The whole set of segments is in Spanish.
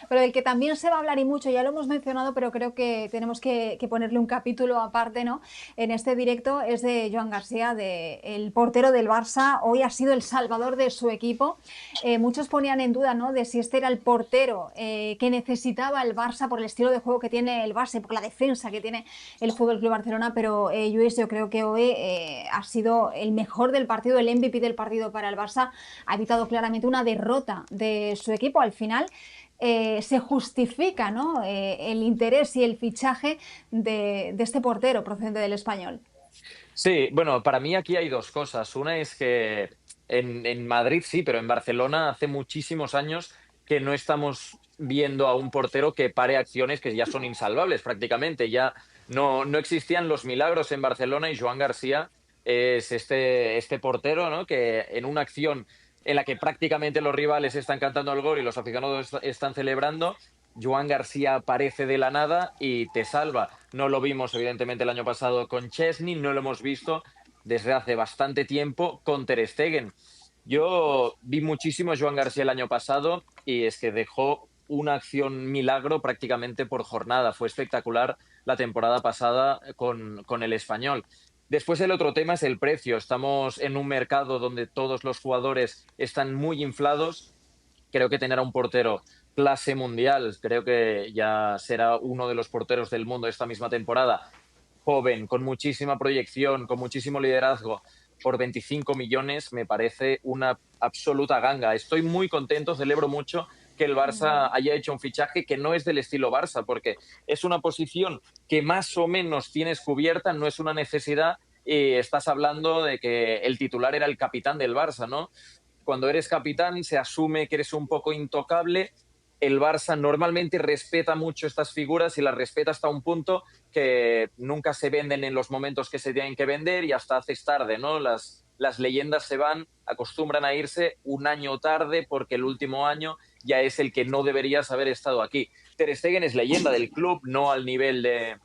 pero del que también se va a hablar y mucho, ya lo hemos mencionado, pero creo que tenemos que ponerle un capítulo aparte, ¿no? En este directo es de Joan García, el portero del Barça. Hoy ha sido el salvador de su equipo. Muchos ponían en duda, ¿no?, de si este era el portero que necesitaba el Barça por el estilo de juego que tiene el Barça, por la defensa que tiene el Fútbol Club Barcelona, pero Lluís, yo creo que hoy ha sido el mejor del partido, el MVP del partido para el Barça. Ha evitado claramente una derrota de su equipo. Al final se justifica, ¿no?, el interés y el fichaje de este portero procedente del Español. Sí, bueno, para mí aquí hay dos cosas. Una es que en Madrid sí, pero en Barcelona hace muchísimos años que no estamos viendo a un portero que pare acciones que ya son insalvables prácticamente. Ya no existían los milagros en Barcelona y Joan García es este portero, ¿no? Que en una acción en la que prácticamente los rivales están cantando el gol y los aficionados están celebrando, Joan García aparece de la nada y te salva. No lo vimos, evidentemente, el año pasado con Chesney, no lo hemos visto desde hace bastante tiempo con Ter Stegen. Yo vi muchísimo a Joan García el año pasado y es que dejó una acción milagro prácticamente por jornada. Fue espectacular la temporada pasada con el Español. Después el otro tema es el precio. Estamos en un mercado donde todos los jugadores están muy inflados. Creo que tener a un portero clase mundial, creo que ya será uno de los porteros del mundo esta misma temporada, joven, con muchísima proyección, con muchísimo liderazgo, por 25 millones, me parece una absoluta ganga. Estoy muy contento, celebro mucho que el Barça haya hecho un fichaje que no es del estilo Barça, porque es una posición que más o menos tienes cubierta, no es una necesidad, y estás hablando de que el titular era el capitán del Barça, ¿no? Cuando eres capitán se asume que eres un poco intocable. El Barça normalmente respeta mucho estas figuras y las respeta hasta un punto que nunca se venden en los momentos que se tienen que vender y hasta haces tarde, ¿no? Las leyendas se van, acostumbran a irse un año tarde porque el último año ya es el que no deberías haber estado aquí. Ter Stegen es leyenda del club, no al nivel de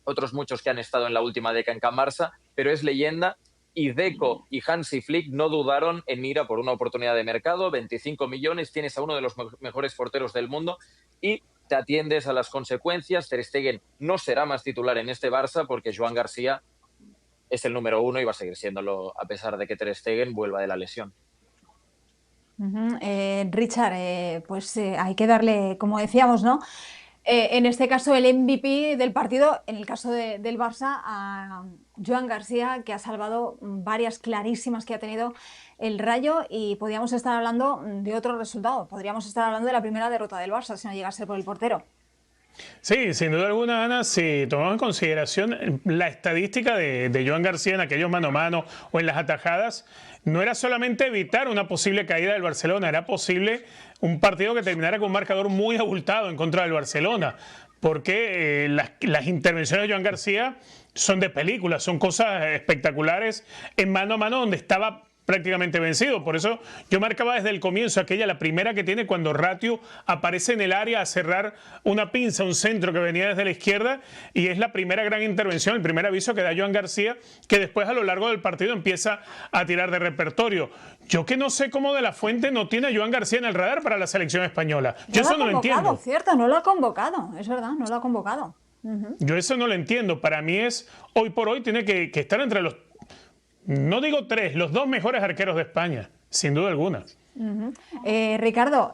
otros muchos que han estado en la última década en Can Barça, pero es leyenda y Deco y Hansi Flick no dudaron en ir a por una oportunidad de mercado, 25 millones, tienes a uno de los mejores porteros del mundo y te atiendes a las consecuencias. Ter Stegen no será más titular en este Barça porque Joan García es el número uno y va a seguir siéndolo a pesar de que Ter Stegen vuelva de la lesión. Richard, pues hay que darle, como decíamos, ¿no? En este caso, el MVP del partido, en el caso del Barça, a Joan García, que ha salvado varias clarísimas que ha tenido el Rayo, y podríamos estar hablando de otro resultado. Podríamos estar hablando de la primera derrota del Barça si no llega a ser por el portero. Sí, sin duda alguna, Ana, si tomamos en consideración la estadística de Joan García en aquellos mano a mano o en las atajadas, no era solamente evitar una posible caída del Barcelona, era posible un partido que terminara con un marcador muy abultado en contra del Barcelona, porque las intervenciones de Joan García son de película, son cosas espectaculares en mano a mano donde estaba prácticamente vencido. Por eso yo marcaba desde el comienzo aquella, la primera que tiene cuando Ratio aparece en el área a cerrar una pinza, un centro que venía desde la izquierda, y es la primera gran intervención, el primer aviso que da Joan García, que después a lo largo del partido empieza a tirar de repertorio. Yo que no sé cómo De la Fuente no tiene a Joan García en el radar para la selección española. No Yo lo ha eso no lo convocado, entiendo. cierto, no lo ha convocado, es verdad, no lo ha convocado. Yo eso no lo entiendo. Para mí es, hoy por hoy, tiene que estar entre los, no digo tres, los dos mejores arqueros de España, sin duda alguna. Ricardo,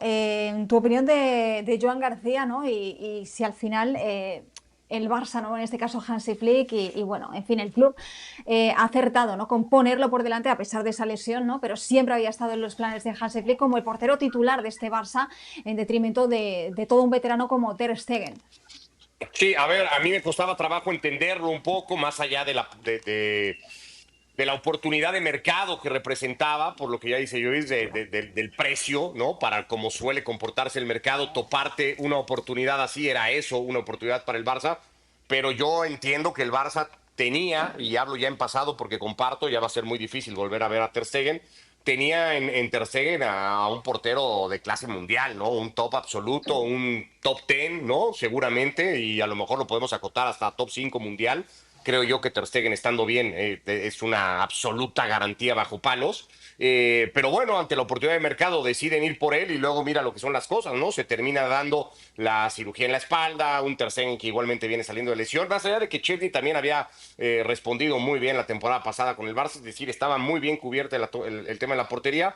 tu opinión de Joan García, ¿no? Y si al final el Barça, ¿no?, en este caso Hansi Flick y bueno, en fin, el club ha acertado, ¿no?, con ponerlo por delante a pesar de esa lesión, ¿no? Pero siempre había estado en los planes de Hansi Flick como el portero titular de este Barça en detrimento de todo un veterano como Ter Stegen. Sí, a ver, a mí me costaba trabajo entenderlo un poco más allá de la oportunidad de mercado que representaba, por lo que ya dice Luis, del precio, ¿no? Para cómo suele comportarse el mercado, toparte una oportunidad así era eso, una oportunidad para el Barça. Pero yo entiendo que el Barça tenía, y hablo ya en pasado porque comparto, ya va a ser muy difícil volver a ver a Ter Stegen, tenía en Ter Stegen a un portero de clase mundial, ¿no? Un top absoluto, un top 10, ¿no? Seguramente, y a lo mejor lo podemos acotar hasta top 5 mundial. Creo yo que Ter Stegen estando bien es una absoluta garantía bajo palos. Pero bueno, ante la oportunidad de mercado deciden ir por él y luego mira lo que son las cosas, ¿no? Se termina dando la cirugía en la espalda, un Ter Stegen que igualmente viene saliendo de lesión, más allá de que Chesney también había respondido muy bien la temporada pasada con el Barça, es decir, estaba muy bien cubierto el tema de la portería.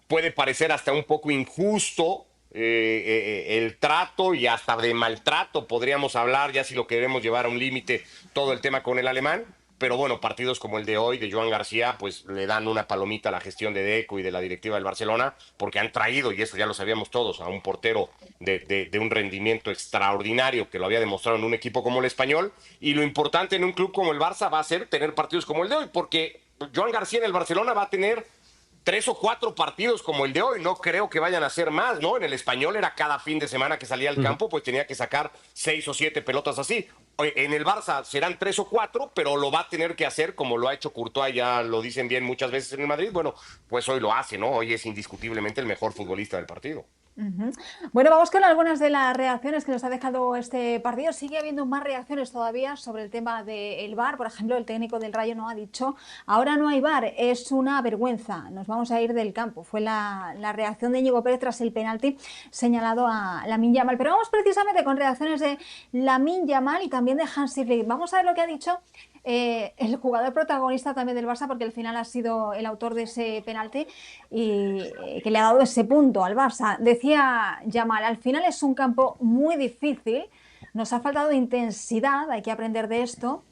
Puede parecer hasta un poco injusto el trato y hasta de maltrato podríamos hablar, ya si lo queremos llevar a un límite, todo el tema con el alemán. Pero bueno, partidos como el de hoy, de Joan García, pues le dan una palomita a la gestión de Deco y de la directiva del Barcelona, porque han traído, y eso ya lo sabíamos todos, a un portero de un rendimiento extraordinario que lo había demostrado en un equipo como el Español. Y lo importante en un club como el Barça va a ser tener partidos como el de hoy, porque Joan García en el Barcelona va a tener 3 o 4 partidos como el de hoy. No creo que vayan a ser más, ¿no? En el Español era cada fin de semana que salía al campo, pues tenía que sacar 6 o 7 pelotas así. En el Barça serán 3 o 4, pero lo va a tener que hacer como lo ha hecho Courtois, ya lo dicen bien muchas veces en el Madrid. Bueno, pues hoy lo hace, ¿no? Hoy es indiscutiblemente el mejor futbolista del partido. Bueno, vamos con algunas de las reacciones que nos ha dejado este partido. Sigue habiendo más reacciones todavía sobre el tema del VAR. Por ejemplo, el técnico del Rayo no ha dicho: ahora no hay VAR, es una vergüenza, nos vamos a ir del campo. Fue la reacción de Íñigo Pérez tras el penalti señalado a Lamine Yamal. Pero vamos precisamente con reacciones de Lamine Yamal y también de Hansi Flick. Vamos a ver lo que ha dicho el jugador protagonista también del Barça, porque al final ha sido el autor de ese penalti y que le ha dado ese punto al Barça. Decía Yamal: al final es un campo muy difícil, nos ha faltado intensidad, hay que aprender de esto.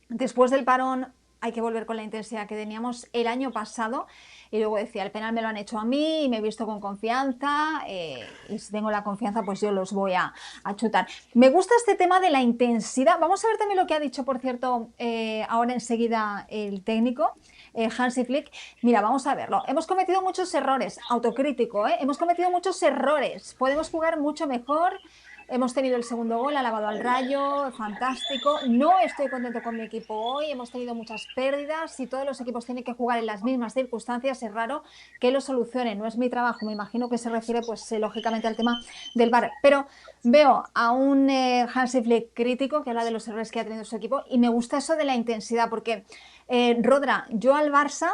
Después del parón hay que volver con la intensidad que teníamos el año pasado. Y luego decía: el penal me lo han hecho a mí y me he visto con confianza, y si tengo la confianza pues yo los voy a chutar. Me gusta este tema de la intensidad. Vamos a ver también lo que ha dicho, por cierto, ahora enseguida el técnico, Hansi Flick. Mira, vamos a verlo. Hemos cometido muchos errores, autocrítico, hemos cometido muchos errores, podemos jugar mucho mejor. Hemos tenido el segundo gol, ha lavado al Rayo, fantástico. No estoy contento con mi equipo hoy, hemos tenido muchas pérdidas. Si todos los equipos tienen que jugar en las mismas circunstancias, es raro que lo solucionen. No es mi trabajo, me imagino que se refiere pues lógicamente al tema del VAR. Pero veo a un Hansi Flick crítico que habla de los errores que ha tenido su equipo, y me gusta eso de la intensidad, porque Rodra, yo al Barça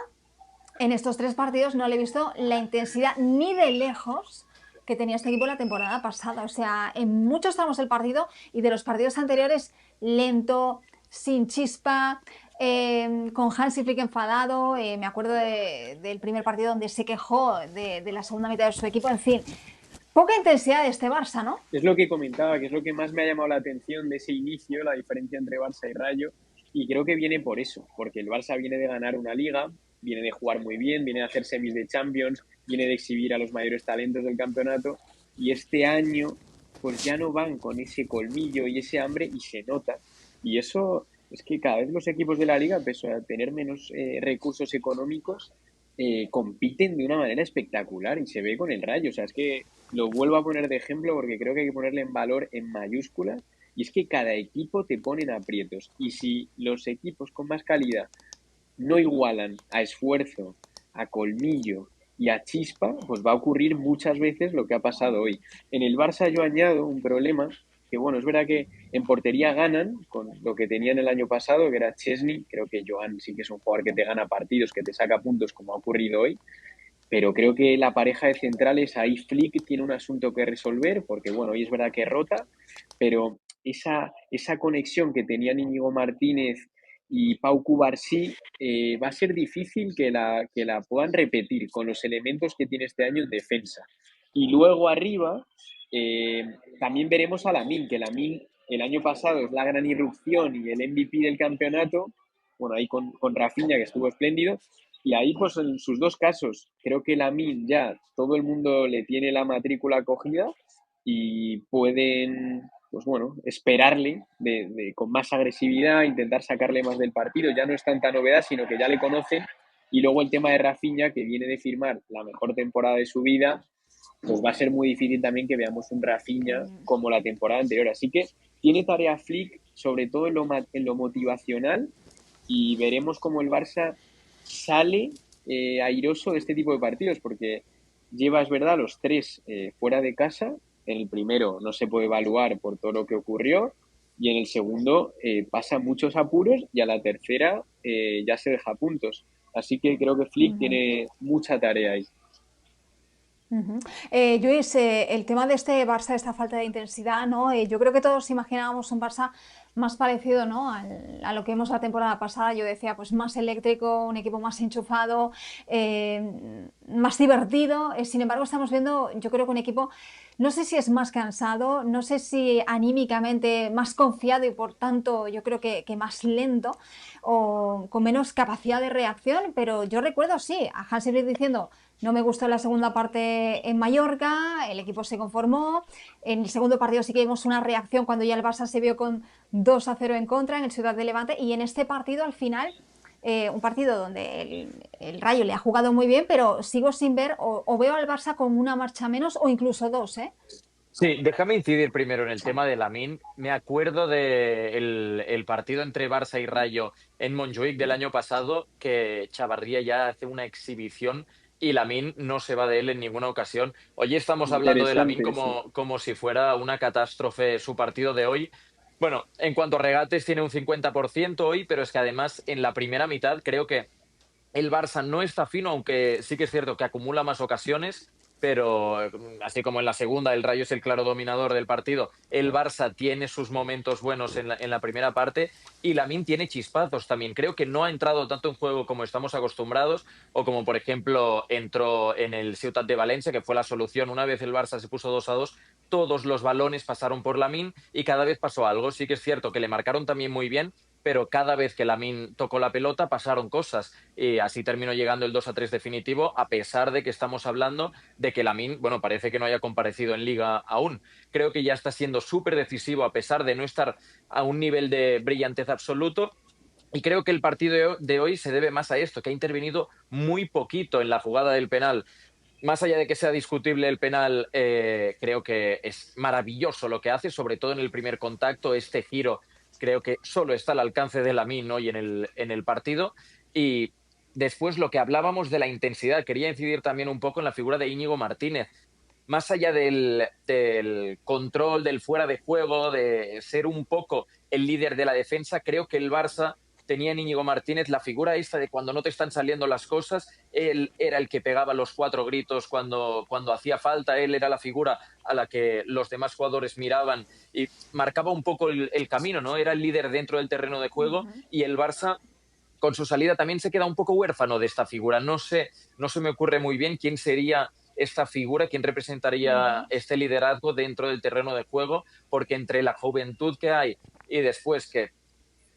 en estos 3 partidos no le he visto la intensidad ni de lejos que tenía este equipo la temporada pasada. O sea, en muchos tramos del partido y de los partidos anteriores, lento, sin chispa, con Hansi Flick enfadado. Me acuerdo del primer partido donde se quejó de la segunda mitad de su equipo. En fin, poca intensidad de este Barça, ¿no? Es lo que comentaba, que es lo que más me ha llamado la atención de ese inicio, la diferencia entre Barça y Rayo. Y creo que viene por eso, porque el Barça viene de ganar una liga, viene de jugar muy bien, viene de hacer semis de Champions, viene de exhibir a los mayores talentos del campeonato, y este año pues ya no van con ese colmillo y ese hambre, y se nota. Y eso es que cada vez los equipos de la liga, pese a tener menos recursos económicos, compiten de una manera espectacular, y se ve con el Rayo. O sea, es que lo vuelvo a poner de ejemplo porque creo que hay que ponerle en valor en mayúsculas. Y es que cada equipo te pone en aprietos. Y si los equipos con más calidad no igualan a esfuerzo, a colmillo y a chispa, pues va a ocurrir muchas veces lo que ha pasado hoy. En el Barça yo añado un problema, que bueno, es verdad que en portería ganan con lo que tenían el año pasado, que era Chesney. Creo que Joan sí que es un jugador que te gana partidos, que te saca puntos, como ha ocurrido hoy. Pero creo que la pareja de centrales, ahí Flick tiene un asunto que resolver, porque bueno, hoy es verdad que rota, pero esa conexión que tenían Íñigo Martínez y Pau Cubarsí va a ser difícil que la puedan repetir con los elementos que tiene este año en defensa. Y luego arriba también veremos a Lamine, que Lamine el año pasado es la gran irrupción y el MVP del campeonato, bueno, ahí con Rafinha, que estuvo espléndido. Y ahí, pues en sus dos casos, creo que Lamine ya todo el mundo le tiene la matrícula cogida y pueden, pues bueno, esperarle con más agresividad, intentar sacarle más del partido. Ya no es tanta novedad, sino que ya le conocen. Y luego el tema de Rafinha, que viene de firmar la mejor temporada de su vida, pues va a ser muy difícil también que veamos un Rafinha como la temporada anterior. Así que tiene tarea Flick, sobre todo en lo motivacional, y veremos cómo el Barça sale airoso de este tipo de partidos, porque lleva, es verdad, los 3 fuera de casa. En el primero no se puede evaluar por todo lo que ocurrió, y en el segundo pasa muchos apuros y a la tercera ya se deja puntos. Así que creo que Flick tiene mucha tarea ahí. Lluís, el tema de este Barça, esta falta de intensidad, ¿no? Yo creo que todos imaginábamos un Barça más parecido, ¿no? A lo que vimos la temporada pasada. Yo decía, pues más eléctrico, un equipo más enchufado, más divertido. Sin embargo, estamos viendo, yo creo que un equipo, no sé si es más cansado, no sé si anímicamente más confiado y por tanto yo creo que más lento o con menos capacidad de reacción, pero yo recuerdo, sí, a Hansi Flick diciendo: no me gustó la segunda parte en Mallorca, el equipo se conformó. En el segundo partido sí que vimos una reacción cuando ya el Barça se vio con 2-0 en contra en el Ciudad de Levante. Y en este partido, al final, un partido donde el Rayo le ha jugado muy bien, pero sigo sin ver o veo al Barça con una marcha menos o incluso dos, ¿eh? Sí, déjame incidir primero en el tema de Lamine. Me acuerdo del partido entre Barça y Rayo en Montjuïc del año pasado, que Chavarría ya hace una exhibición y Lamine no se va de él en ninguna ocasión. Hoy estamos hablando de Lamine Interesante, sí. como si fuera una catástrofe su partido de hoy. Bueno, en cuanto a regates tiene un 50% hoy, pero es que además en la primera mitad creo que el Barça no está fino, aunque sí que es cierto que acumula más ocasiones, pero así como en la segunda el Rayo es el claro dominador del partido, el Barça tiene sus momentos buenos en la primera parte y Lamine tiene chispazos también. Creo que no ha entrado tanto en juego como estamos acostumbrados o como, por ejemplo, entró en el Ciutat de Valencia, que fue la solución. Una vez el Barça se puso 2-2, todos los balones pasaron por Lamine y cada vez pasó algo. Sí que es cierto que le marcaron también muy bien, pero cada vez que Lamine tocó la pelota pasaron cosas y así terminó llegando el 2-3 definitivo, a pesar de que estamos hablando de que Lamine, bueno, parece que no haya comparecido en Liga aún. Creo que ya está siendo súper decisivo a pesar de no estar a un nivel de brillantez absoluto. Y creo que el partido de hoy se debe más a esto, que ha intervenido muy poquito en la jugada del penal. Más allá de que sea discutible el penal, creo que es maravilloso lo que hace, sobre todo en el primer contacto, este giro creo que solo está al alcance de Lamine hoy en el partido. Y después lo que hablábamos de la intensidad, quería incidir también un poco en la figura de Íñigo Martínez. Más allá del control, del fuera de juego, de ser un poco el líder de la defensa, creo que el Barça tenía en Íñigo Martínez la figura esta de cuando no te están saliendo las cosas, él era el que pegaba los 4 gritos cuando hacía falta, él era la figura a la que los demás jugadores miraban y marcaba un poco el camino, ¿no? Era el líder dentro del terreno de juego y el Barça con su salida también se queda un poco huérfano de esta figura. No se me ocurre muy bien quién sería esta figura, quién representaría este liderazgo dentro del terreno de juego, porque entre la juventud que hay y después que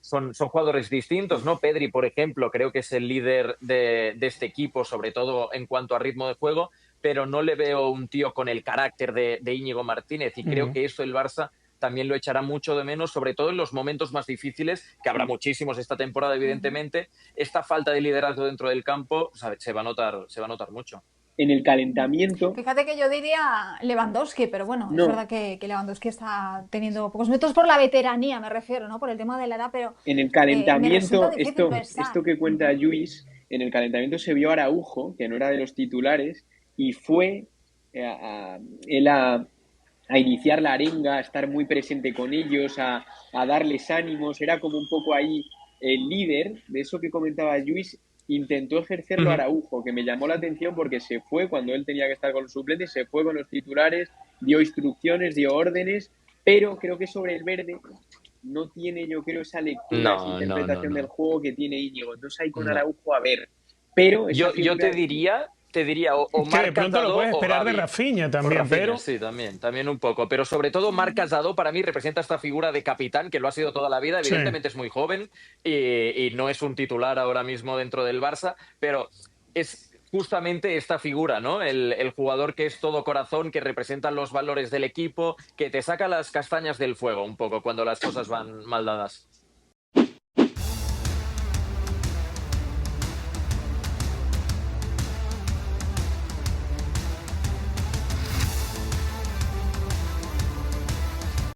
son jugadores distintos, ¿no? Pedri, por ejemplo, creo que es el líder de este equipo, sobre todo en cuanto a ritmo de juego, pero no le veo un tío con el carácter de Íñigo Martínez y creo que esto el Barça también lo echará mucho de menos, sobre todo en los momentos más difíciles, que habrá muchísimos esta temporada, evidentemente. Esta falta de liderazgo dentro del campo, ¿sabes? Se va a notar mucho. En el calentamiento, Fíjate que yo diría Lewandowski, pero bueno, es no, verdad que Lewandowski está teniendo pocos minutos por la veteranía, me refiero, ¿no? Por el tema de la edad, pero en el me resulta calentamiento, difícil pensar. esto que cuenta Luis, en el calentamiento se vio a Araujo, que no era de los titulares, y fue él a iniciar la arenga, a estar muy presente con ellos, a darles ánimos, era como un poco ahí el líder de eso que comentaba Luis, intentó ejercerlo Araujo, que me llamó la atención porque se fue cuando él tenía que estar con los suplentes, se fue con los titulares, dio instrucciones, dio órdenes, pero creo que sobre el verde no tiene, yo creo, esa lectura, esa No, no, no, interpretación del no. juego que tiene Íñigo. Entonces ahí con No. Araujo, a ver, pero esa Yo figura... te diría o Que de Marc pronto lo Dado puedes o esperar de Gavi. Rafinha O también, Rafinha, pero sí, también un poco. Pero sobre todo Marc Dado para mí representa esta figura de capitán que lo ha sido toda la vida. sí. Evidentemente es muy joven y no es un titular ahora mismo dentro del Barça, pero es justamente esta figura, ¿no? El jugador que es todo corazón, que representa los valores del equipo, que te saca las castañas del fuego un poco cuando las cosas van mal dadas.